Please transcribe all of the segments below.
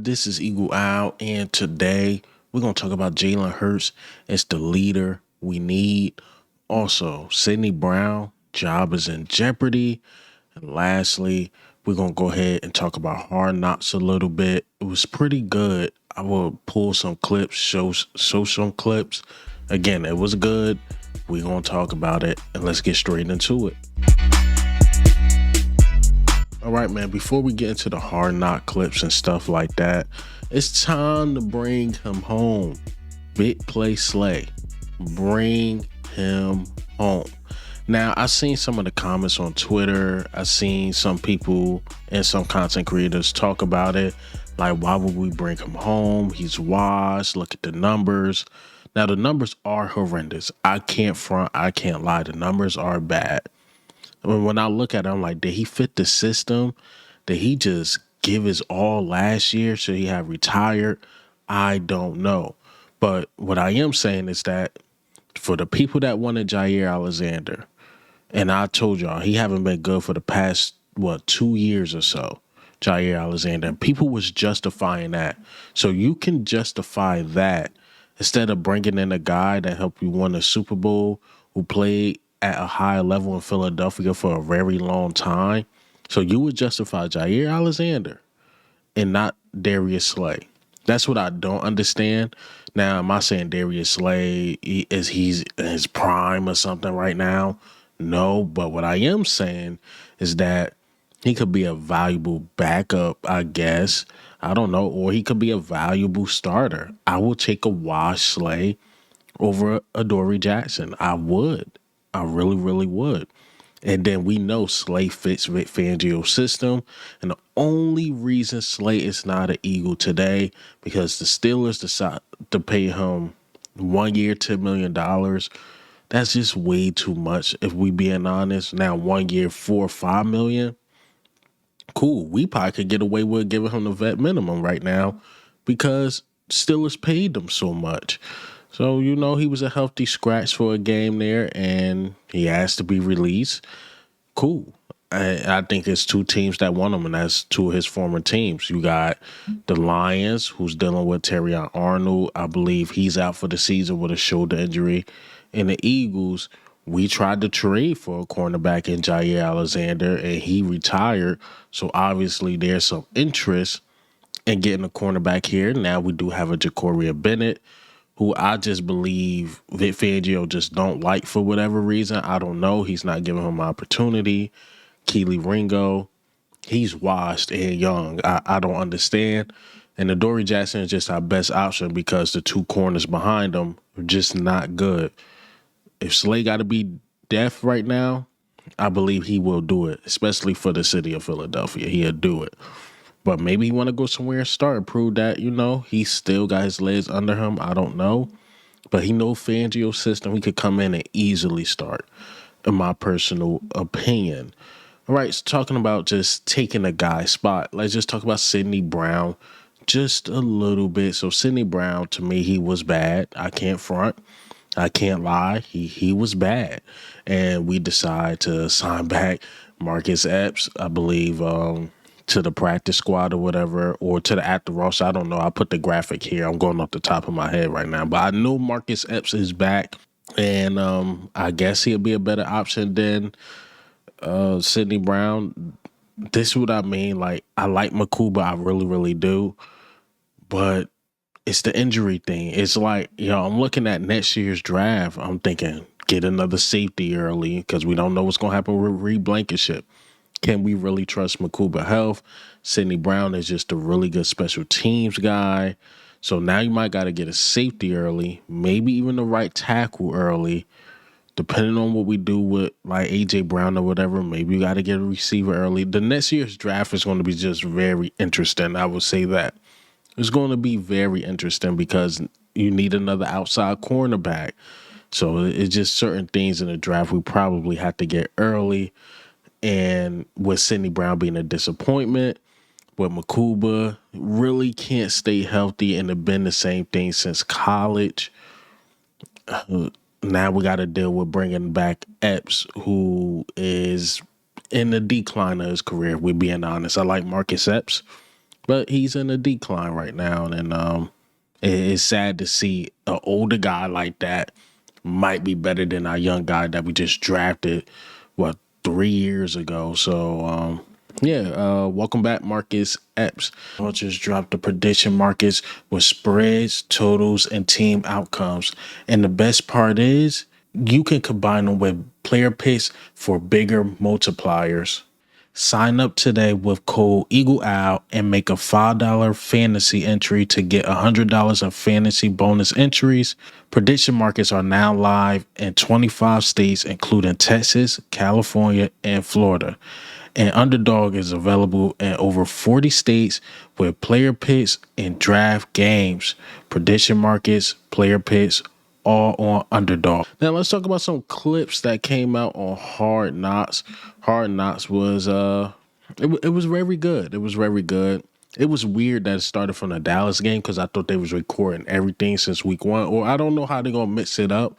This is Eagle Owl, and today we're going to talk about Jalen Hurts as the leader we need. Also, Sidney Brown, job is in jeopardy. And lastly, we're going to go ahead and talk about Hard Knocks a little bit. It was pretty good. I will pull some clips, show some clips. Again, it was good. We're going to talk about it, and let's get straight into it. All right, man, before we get into the hard knock clips and stuff like that, it's time to bring him home. Big play Slay. Bring him home. Now, I've seen some of the comments on Twitter. I've seen some people and some content creators talk about it. Like, why would we bring him home? He's washed. Look at the numbers. Now, the numbers are horrendous. I can't front. I can't lie. The numbers are bad. When I look at it, I'm like, did he fit the system? Did he just give his all last year? Should he have retired? I don't know. But what I am saying is that for the people that wanted Jair Alexander, and I told y'all he haven't been good for the past, 2 years or so, Jair Alexander. And people was justifying that. So you can justify that instead of bringing in a guy that helped you win a Super Bowl, who played at a high level in Philadelphia for a very long time. So you would justify Jair Alexander and not Darius Slay. That's what I don't understand. Now, am I saying Darius Slay he's in his prime or something right now? No, but what I am saying is that he could be a valuable backup, I guess. I don't know, or he could be a valuable starter. I will take a Wash Slay over Adoree Jackson. I would. I really, really would. And then we know Slay fits Vic Fangio's system. And the only reason Slay is not an Eagle today, because the Steelers decide to pay him 1 year, $10 million. That's just way too much, if we being honest. Now, 1 year, $4 or $5 million. Cool. We probably could get away with giving him the vet minimum right now because Steelers paid him so much. So, he was a healthy scratch for a game there, and he asked to be released. Cool. I think it's two teams that want him, and that's two of his former teams. You got the Lions, who's dealing with Terrion Arnold. I believe he's out for the season with a shoulder injury. And the Eagles, we tried to trade for a cornerback in Jair Alexander, and he retired. So obviously there's some interest in getting a cornerback here. Now we do have a Jacoria Bennett, who I just believe Vic Fangio just don't like for whatever reason. I don't know. He's not giving him opportunity. Keely Ringo, he's washed and young. I don't understand. And Adoree Jackson is just our best option because the two corners behind him are just not good. If Slay got to be deaf right now, I believe he will do it, especially for the city of Philadelphia. He'll do it. But maybe he want to go somewhere and start and prove that, he still got his legs under him. I don't know. But he knows Fangio's system. He could come in and easily start, in my personal opinion. All right, so talking about just taking a guy's spot, let's just talk about Sidney Brown just a little bit. So Sidney Brown, to me, he was bad. I can't front. I can't lie. He was bad. And we decided to sign back Marcus Epps, I believe, to the practice squad or whatever, or to the active roster. I don't know. I put the graphic here. I'm going off the top of my head right now. But I know Marcus Epps is back. And I guess he'll be a better option than Sidney Brown. This is what I mean. Like, I like Makuba. I really, really do. But it's the injury thing. It's like, I'm looking at next year's draft. I'm thinking, get another safety early because we don't know what's going to happen with Reed Blankenship. Can we really trust Makuba health? Sidney Brown is just a really good special teams guy. So now you might got to get a safety early, maybe even the right tackle early. Depending on what we do with like A.J. Brown or whatever, maybe you got to get a receiver early. The next year's draft is going to be just very interesting. I would say that. It's going to be very interesting because you need another outside cornerback. So it's just certain things in the draft we probably have to get early. And with Sidney Brown being a disappointment, with Makuba really can't stay healthy and have been the same thing since college. Now we got to deal with bringing back Epps, who is in the decline of his career, if we're being honest. I like Marcus Epps, but he's in a decline right now, and it's sad to see an older guy like that might be better than our young guy that we just drafted, what, 3 years ago. So, welcome back, Marcus Epps. I'll just drop the prediction markets with spreads, totals, and team outcomes. And the best part is you can combine them with player picks for bigger multipliers. Sign up today with code EAGLEAL and make a $5 fantasy entry to get $100 of fantasy bonus entries. Prediction markets are now live in 25 states, including Texas, California, and Florida. And Underdog is available in over 40 states with player picks and draft games. Prediction markets, player picks, all on Underdog. Now let's talk about some clips that came out on Hard Knocks. Hard Knocks was it was very good. It was very good. It was weird that it started from the Dallas game because I thought they was recording everything since week 1, or I don't know how they're gonna mix it up.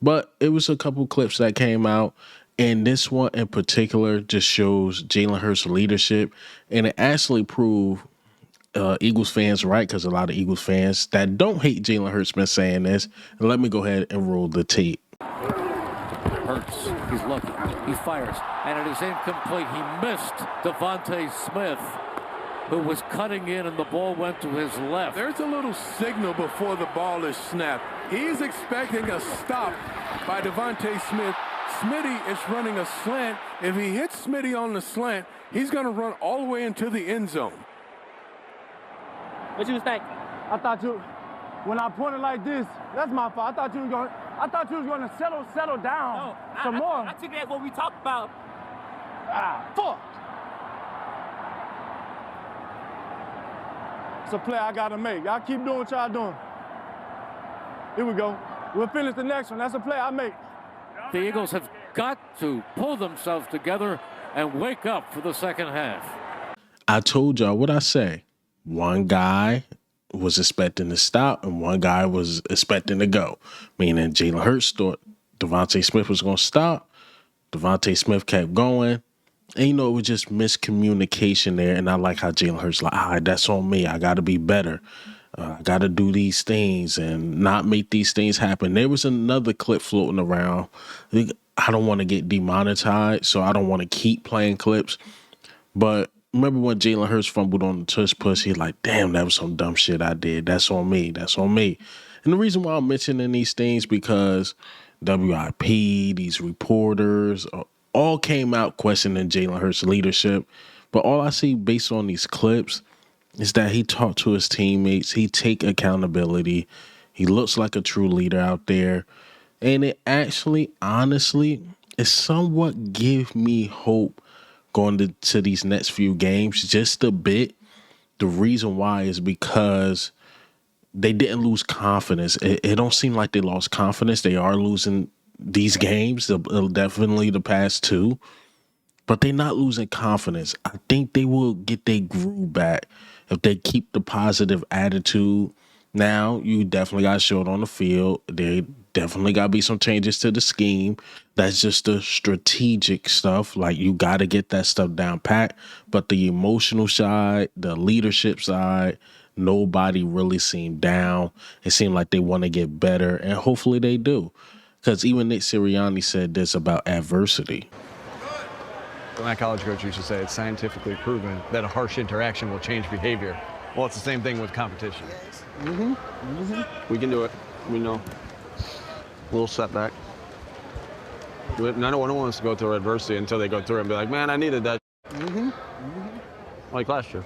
But it was a couple clips that came out, and this one in particular just shows Jalen Hurts' leadership, and it actually proved Eagles fans right, because a lot of Eagles fans that don't hate Jalen Hurts been saying this. And let me go ahead and roll the tape. Hurts, he's looking, he fires, and it is incomplete. He missed Devontae Smith, who was cutting in, and the ball went to his left. There's a little signal before the ball is snapped. He's expecting a stop by Devontae Smith. Smitty is running a slant. If he hits Smitty on the slant, he's going to run all the way into the end zone. What you was thinking? I thought you, when I pointed like this, that's my fault. I thought you was going to settle down some more. I took that what we talked about. Fuck. It's a play I got to make. Y'all keep doing what y'all doing. Here we go. We'll finish the next one. That's a play I make. The Eagles have got to pull themselves together and wake up for the second half. I told y'all what I say. One guy was expecting to stop and one guy was expecting to go. Meaning Jalen Hurts thought Devontae Smith was going to stop. Devontae Smith kept going. And, it was just miscommunication there. And I like how Jalen Hurts like, all right, that's on me. I got to be better. I got to do these things and not make these things happen. There was another clip floating around. I don't want to get demonetized, so I don't want to keep playing clips. But remember when Jalen Hurts fumbled on the tush push? He's like, damn, that was some dumb shit I did. That's on me. That's on me. And the reason why I'm mentioning these things because WIP, these reporters, all came out questioning Jalen Hurts' leadership. But all I see based on these clips is that he talked to his teammates. He take accountability. He looks like a true leader out there. And it actually, honestly, it somewhat give me hope going to these next few games just a bit. The reason why is because they didn't lose confidence. It don't seem like they lost confidence. They are losing these games, definitely the past two. But they're not losing confidence. I think they will get their groove back if they keep the positive attitude. Now, you definitely got to show it on the field. There definitely got to be some changes to the scheme. That's just the strategic stuff. Like, you got to get that stuff down pat. But the emotional side, the leadership side, nobody really seemed down. It seemed like they want to get better, and hopefully they do. Because even Nick Sirianni said this about adversity. My college coach used to say it's scientifically proven that a harsh interaction will change behavior. Well, it's the same thing with competition. We can do it. We know. A little setback. No one wants to go through adversity until they go through it and be like, man, I needed that. Like last year.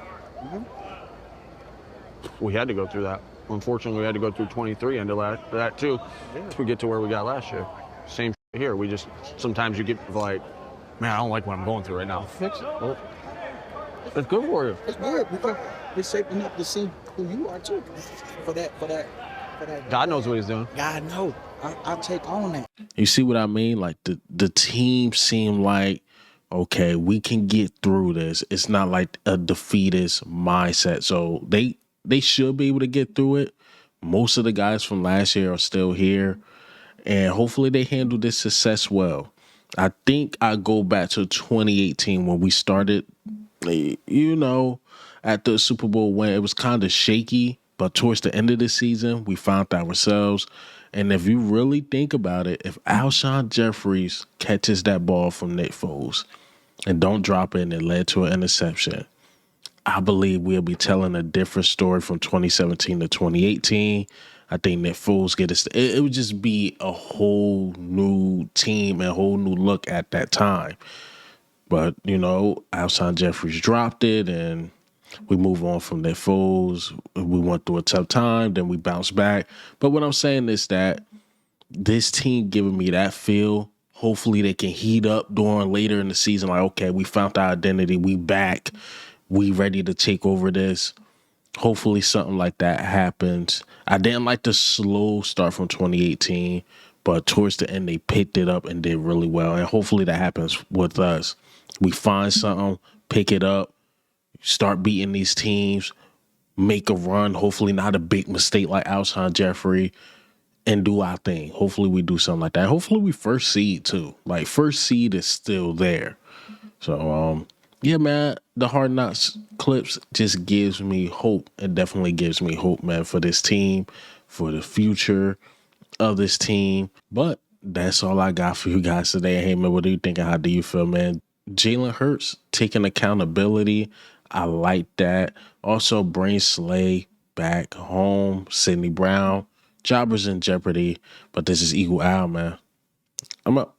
We had to go through that. Unfortunately, we had to go through 23 into that too to get to where we got last year. Same here. We just, sometimes you get like, man, I don't like what I'm going through right now. Fix it. Well, it's good for you. It's good because it's shaping up to see who you are too. For that. God knows what he's doing. God knows. I'll take on that. You see what I mean? Like the team seemed like, okay, we can get through this. It's not like a defeatist mindset. So they should be able to get through it. Most of the guys from last year are still here. And hopefully they handle this success well. I think I go back to 2018 when we started, at the Super Bowl win, it was kind of shaky, but towards the end of the season, we found ourselves. And if you really think about it, if Alshon Jeffries catches that ball from Nick Foles and don't drop it and it led to an interception, I believe we'll be telling a different story from 2017 to 2018. I think Nick Foles get us. It would just be a whole new team and a whole new look at that time. But, Alshon Jeffries dropped it and we move on from Nick Foles. We went through a tough time, then we bounced back. But what I'm saying is that this team giving me that feel, hopefully they can heat up during later in the season. Like, okay, we found our identity. We back. We ready to take over this. Hopefully something like that happens. I didn't like the slow start from 2018, but towards the end they picked it up and did really well. And hopefully that happens with us. We find something, pick it up, start beating these teams, make a run, hopefully not a big mistake like Alshon Jeffrey, and do our thing. Hopefully we do something like that. Hopefully we first seed too. Like first seed is still there. So, yeah, man, the Hard Knocks clips just gives me hope. It definitely gives me hope, man, for this team, for the future of this team. But that's all I got for you guys today. Hey, man, what do you think and how do you feel, man? Jalen Hurts taking accountability. I like that. Also, bring Slay back home. Sidney Brown. Jobbers in Jeopardy. But this is EAGLEAL, man. I'm up.